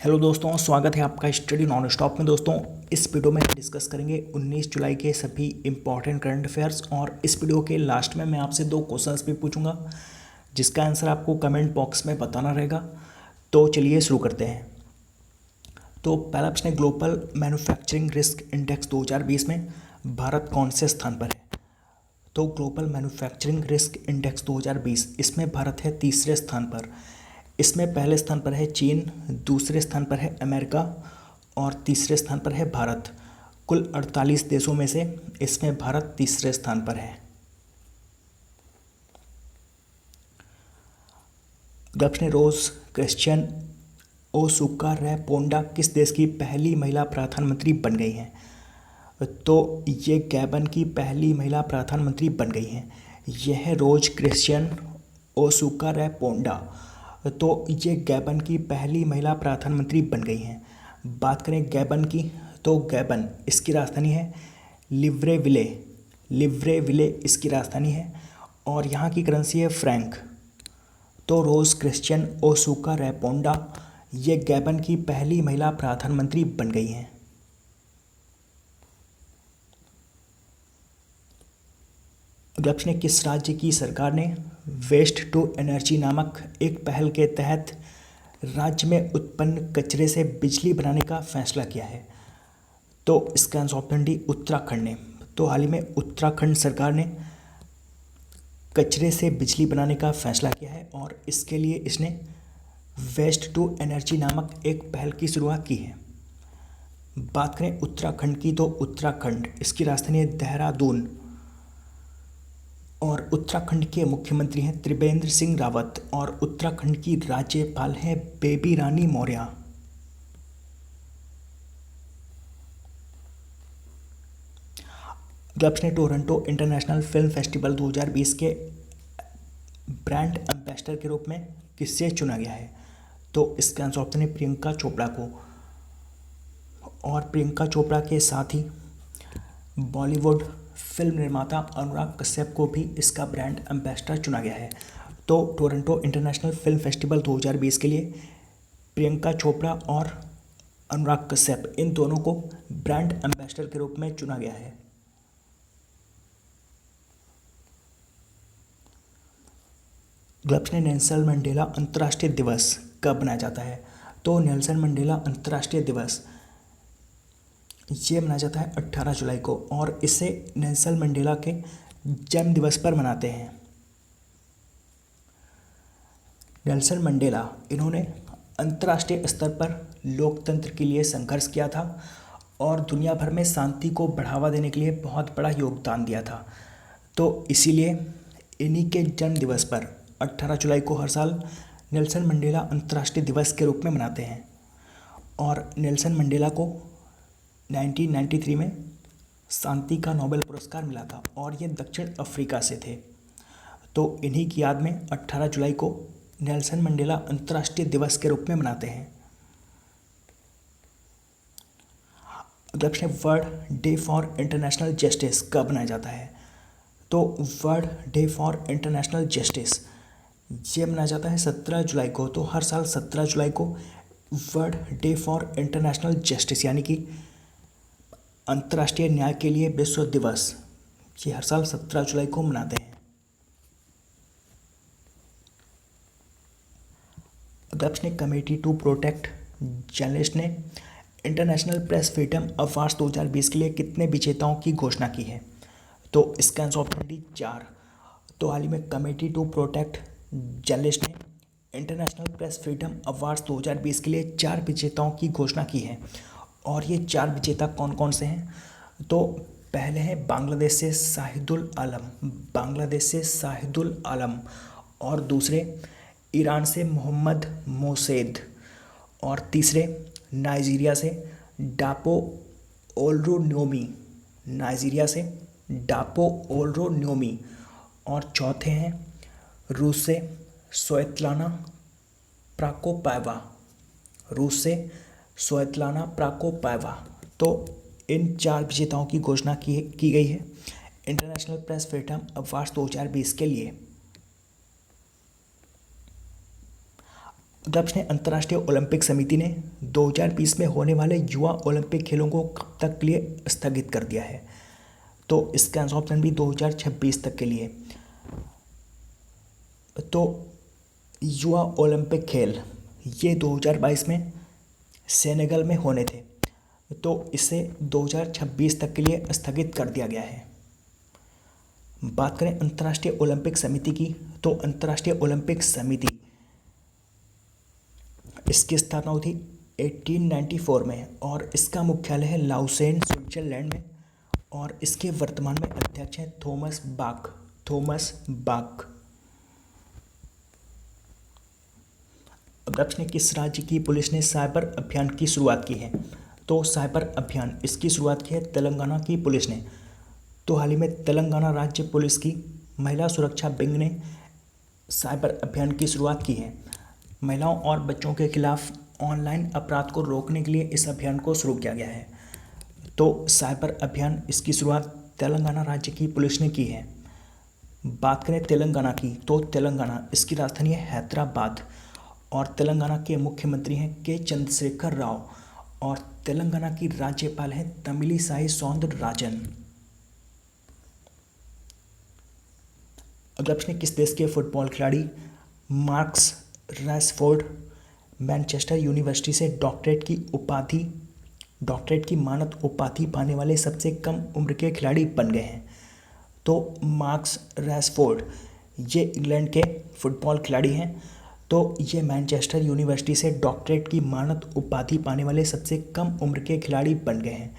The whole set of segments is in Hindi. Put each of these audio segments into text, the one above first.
हेलो दोस्तों, स्वागत है आपका स्टडी नॉन स्टॉप में। दोस्तों, इस वीडियो में हम डिस्कस करेंगे 19 जुलाई के सभी इंपॉर्टेंट करंट अफेयर्स। और इस वीडियो के लास्ट में मैं आपसे दो क्वेश्चंस भी पूछूंगा जिसका आंसर आपको कमेंट बॉक्स में बताना रहेगा। तो चलिए शुरू करते हैं। तो पहला प्रश्न है, ग्लोबल मैन्युफैक्चरिंग रिस्क इंडेक्स 2020 में भारत कौन से स्थान पर है? तो ग्लोबल मैन्युफैक्चरिंग रिस्क इंडेक्स 2020 इसमें भारत है तीसरे स्थान पर। इसमें पहले स्थान पर है चीन, दूसरे स्थान पर है अमेरिका और तीसरे स्थान पर है भारत। कुल 48 देशों में से इसमें भारत तीसरे स्थान पर है। प्रश्न रोज क्रिश्चियन ओसुका रैपोंडा किस देश की पहली महिला प्रधानमंत्री बन गई हैं? तो ये गैबन की पहली महिला प्रधानमंत्री बन गई हैं। यह रोज क्रिश्चियन ओसुका रैपोंडा, तो ये गैबन की पहली महिला प्रधानमंत्री बन गई हैं। बात करें गैबन की, तो गैबन इसकी राजधानी है लिब्रेविले। लिब्रेविले इसकी राजधानी है और यहाँ की करेंसी है फ्रैंक। तो रोज क्रिश्चियन ओसुका रैपोंडा ये गैबन की पहली महिला प्रधानमंत्री बन गई हैं। प्रश्न, किस राज्य की सरकार ने वेस्ट टू एनर्जी नामक एक पहल के तहत राज्य में उत्पन्न कचरे से बिजली बनाने का फैसला किया है? तो इसका आंसर ऑप्शन डी उत्तराखंड ने। तो हाल ही में उत्तराखंड सरकार ने कचरे से बिजली बनाने का फैसला किया है और इसके लिए इसने वेस्ट टू एनर्जी नामक एक पहल की शुरुआत की है। बात करें उत्तराखंड की, तो उत्तराखंड इसकी राजधानी है देहरादून और उत्तराखंड के मुख्यमंत्री हैं त्रिवेंद्र सिंह रावत और उत्तराखंड की राज्यपाल हैं बेबी रानी मौर्य। प्रश्न, टोरंटो इंटरनेशनल फिल्म फेस्टिवल 2020 के ब्रांड एम्बेसडर के रूप में किससे चुना गया है? तो इसका आंसर ऑप्शन है प्रियंका चोपड़ा को। और प्रियंका चोपड़ा के साथ ही बॉलीवुड फिल्म निर्माता अनुराग कश्यप को भी इसका ब्रांड एम्बेसडर चुना गया है। तो टोरंटो इंटरनेशनल फिल्म फेस्टिवल 2020 के लिए प्रियंका चोपड़ा और अनुराग कश्यप इन दोनों को ब्रांड एम्बेसडर के रूप में चुना गया है। प्रश्न, नेल्सन मंडेला अंतर्राष्ट्रीय दिवस कब मनाया जाता है? तो नेल्सन मंडेला अंतर्राष्ट्रीय दिवस ये मनाया जाता है 18 जुलाई को और इसे नेल्सन मंडेला के जन्म दिवस पर मनाते हैं। नेल्सन मंडेला इन्होंने अंतर्राष्ट्रीय स्तर पर लोकतंत्र के लिए संघर्ष किया था और दुनिया भर में शांति को बढ़ावा देने के लिए बहुत बड़ा योगदान दिया था। तो इसीलिए इन्हीं के जन्म दिवस पर 18 जुलाई को हर साल नेल्सन मंडेला अंतर्राष्ट्रीय दिवस के रूप में मनाते हैं। और नेल्सन मंडेला को 1993 में शांति का नोबेल पुरस्कार मिला था और ये दक्षिण अफ्रीका से थे। तो इन्हीं की याद में 18 जुलाई को नेल्सन मंडेला अंतर्राष्ट्रीय दिवस के रूप में मनाते हैं। प्रश्न, world day for international justice कब मनाया जाता है? तो world day for international justice ये मनाया जाता है 17 जुलाई को। तो हर साल 17 जुलाई को world day for international justice यानी कि अंतर्राष्ट्रीय न्याय के लिए विश्व दिवस ये हर साल 17 जुलाई को मनाते हैं। प्रश्न, कमेटी टू प्रोटेक्ट जर्नलिस्ट ने इंटरनेशनल प्रेस फ्रीडम अवार्ड्स 2020 के लिए कितने विजेताओं की घोषणा की है? तो इसका आंसर ऑप्शन डी 4। तो हाल ही में कमेटी टू प्रोटेक्ट जर्नलिस्ट ने इंटरनेशनल प्रेस फ्रीडम अवार्ड्स 2020 के लिए 4 विजेताओं की घोषणा की है। और ये 4 विजेता कौन कौन से हैं? तो पहले हैं बांग्लादेश से शाहिदुल आलम, बांग्लादेश से शाहिदुल आलम। और दूसरे ईरान से मोहम्मद मोसेद। और तीसरे नाइजीरिया से डापो ओल्रोन्योमी, नाइजीरिया से डापो ओल्रोन्योमी। और चौथे हैं रूस से स्वेतलाना प्राकोपाएवा, रूस से स्वेतलाना प्राकोपाएवा। तो इन 4 विजेताओं की घोषणा की गई है इंटरनेशनल प्रेस फ्रीडम अवार्ड्स 2020 के लिए। अगला प्रश्न है, अंतर्राष्ट्रीय ओलंपिक समिति ने 2020 में होने वाले युवा ओलंपिक खेलों को कब तक के लिए स्थगित कर दिया है? तो इसका आंसर ऑप्शन बी 2026 तक के लिए। तो युवा ओलंपिक खेल ये 2022 में सेनेगल में होने थे, तो इसे 2026 तक के लिए स्थगित कर दिया गया है। बात करें अंतर्राष्ट्रीय ओलंपिक समिति की, तो अंतर्राष्ट्रीय ओलंपिक समिति इसकी स्थापना हुई थी 1894 में और इसका मुख्यालय है लाउसेन, स्विट्जरलैंड में, और इसके वर्तमान में अध्यक्ष हैं थॉमस बाक। अगला प्रश्न, किस राज्य की पुलिस ने साइबर अभियान की शुरुआत की है? तो साइबर अभियान इसकी शुरुआत की है तेलंगाना की पुलिस ने। तो हाल ही में तेलंगाना राज्य पुलिस की महिला सुरक्षा विंग ने साइबर अभियान की शुरुआत की है। महिलाओं और बच्चों के खिलाफ ऑनलाइन अपराध को रोकने के लिए इस अभियान को शुरू किया गया है। तो साइबर अभियान इसकी शुरुआत तेलंगाना राज्य की पुलिस ने की है। बात करें तेलंगाना की, तो तेलंगाना इसकी राजधानी है हैदराबाद और तेलंगाना के मुख्यमंत्री हैं के चंद्रशेखर राव और तेलंगाना की राज्यपाल हैं तमिलिसाई सौंदरराजन। अगला प्रश्न, किस देश के फुटबॉल खिलाड़ी मार्कस रैशफोर्ड मैनचेस्टर यूनिवर्सिटी से डॉक्टरेट की मानद उपाधि पाने वाले सबसे कम उम्र के खिलाड़ी बन गए हैं? तो मार्कस रैशफोर्ड ये इंग्लैंड के फुटबॉल खिलाड़ी हैं। तो ये मैनचेस्टर यूनिवर्सिटी से डॉक्टरेट की मानद उपाधि पाने वाले सबसे कम उम्र के खिलाड़ी बन गए हैं।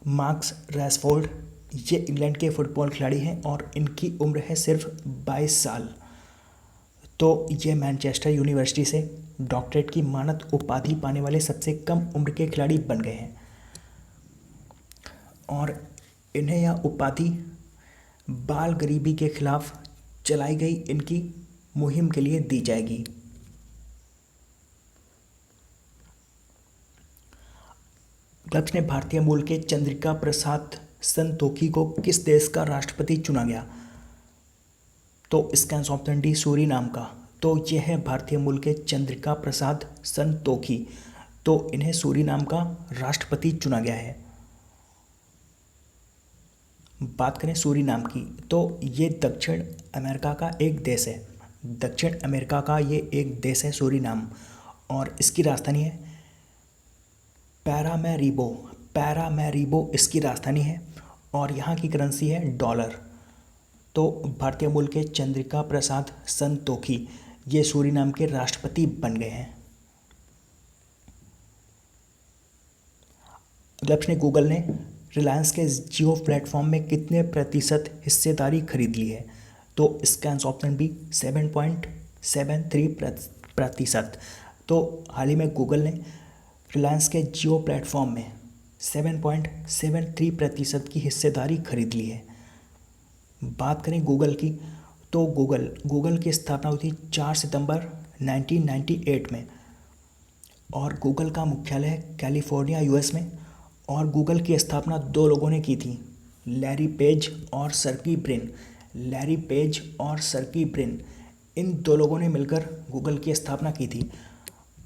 मार्कस रैशफोर्ड ये इंग्लैंड के फुटबॉल खिलाड़ी हैं और इनकी उम्र है सिर्फ 22 साल। तो ये मैनचेस्टर यूनिवर्सिटी से डॉक्टरेट की मानद उपाधि पाने वाले सबसे कम उम्र के खिलाड़ी बन गए हैं और इन्हें यह उपाधि बाल गरीबी के खिलाफ चलाई गई इनकी मुहिम के लिए दी जाएगी। गल्फ ने भारतीय मूल के चंद्रिका प्रसाद संतोखी को किस देश का राष्ट्रपति चुना गया? तो इसका आंसर ऑप्शन डी सूरीनाम का। तो यह है भारतीय मूल के चंद्रिका प्रसाद संतोखी, तो इन्हें सूरीनाम का राष्ट्रपति चुना गया है। बात करें सूरीनाम की, तो ये दक्षिण अमेरिका का एक देश है। दक्षिण अमेरिका का ये एक देश है सूरीनाम और इसकी राजधानी है पैरामैरिबो इसकी राजधानी है और यहाँ की करेंसी है डॉलर। तो भारतीय मूल के चंद्रिका प्रसाद संतोखी ये सूरीनाम के राष्ट्रपति बन गए हैं। अगला प्रश्न, गूगल ने रिलायंस के जियो प्लेटफॉर्म में कितने प्रतिशत हिस्सेदारी खरीद ली है? तो इसका आंसर ऑप्शन बी 7.73%। तो हाल ही में गूगल ने रिलायंस के जियो प्लेटफॉर्म में 7.73% की हिस्सेदारी खरीद ली है। बात करें गूगल की, तो गूगल की स्थापना हुई थी 4 सितंबर 1998 में और गूगल का मुख्यालय है कैलिफोर्निया यूएस में और गूगल की स्थापना दो लोगों ने की थी, लैरी पेज और सर्की ब्रिन। इन दो लोगों ने मिलकर गूगल की स्थापना की थी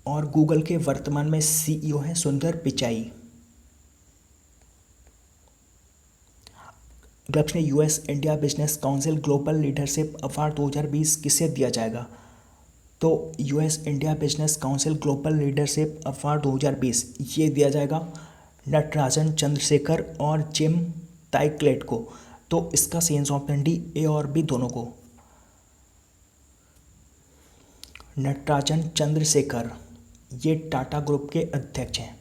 और गूगल के वर्तमान में सीईओ हैं सुंदर पिचाई। अगला प्रश्न, US India business council global leadership award 2020 किसे दिया जाएगा? तो US India business council global leadership award 2020 ये दिया जाएगा नटराजन चंद्रशेखर और जिम ताइक्लेट को। तो इसका सही आंसर ऑप्शन डी ए और बी दोनों को। नटराजन चंद्रशेखर ये टाटा ग्रुप के अध्यक्ष हैं।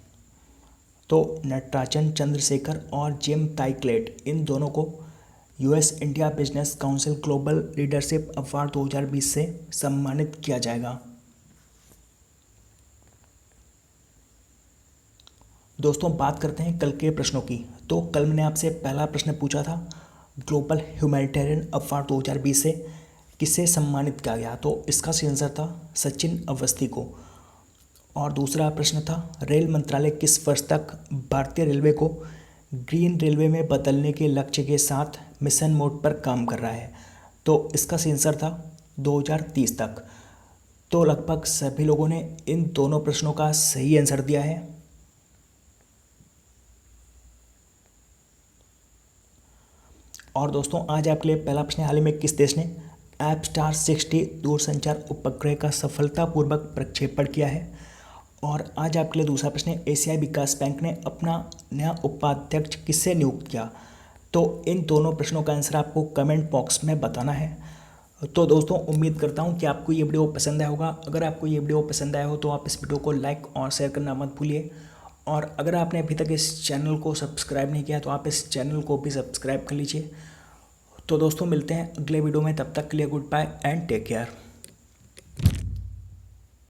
तो नटराजन चंद्रशेखर और जिम ताइक्लेट इन दोनों को US India business council global leadership award 2020 से सम्मानित किया जाएगा। दोस्तों, बात करते हैं कल के प्रश्नों की। तो कल मैंने आपसे पहला प्रश्न पूछा था ग्लोबल ह्यूमैनिटेरियन अवार्ड 2020 से किसे सम्मानित किया गया? तो इसका सही आंसर था सचिन अवस्थी को। और दूसरा प्रश्न था रेल मंत्रालय किस वर्ष तक भारतीय रेलवे को ग्रीन रेलवे में बदलने के लक्ष्य के साथ मिशन मोड पर काम कर रहा है? तो इसका सही आंसर था 2030 तक। तो लगभग सभी लोगों ने इन दोनों प्रश्नों का सही आंसर दिया है। और दोस्तों आज आपके लिए पहला प्रश्न, हाल ही में किस देश ने एपस्टार 60 दूरसंचार उपग्रह का सफलतापूर्वक प्रक्षेपण किया है। और आज आपके लिए दूसरा प्रश्न है, एशियाई विकास बैंक ने अपना नया उपाध्यक्ष किससे नियुक्त किया। तो इन दोनों प्रश्नों का आंसर आपको कमेंट बॉक्स में बताना है। तो दोस्तों उम्मीद करता हूँ कि आपको ये वीडियो पसंद आया होगा। अगर आपको ये वीडियो पसंद आया हो तो आप इस वीडियो को लाइक और शेयर करना मत भूलिए। और अगर आपने अभी तक इस चैनल को सब्सक्राइब नहीं किया तो आप इस चैनल को भी सब्सक्राइब कर लीजिए। तो दोस्तों मिलते हैं अगले वीडियो में, तब तक के लिए goodbye and take care.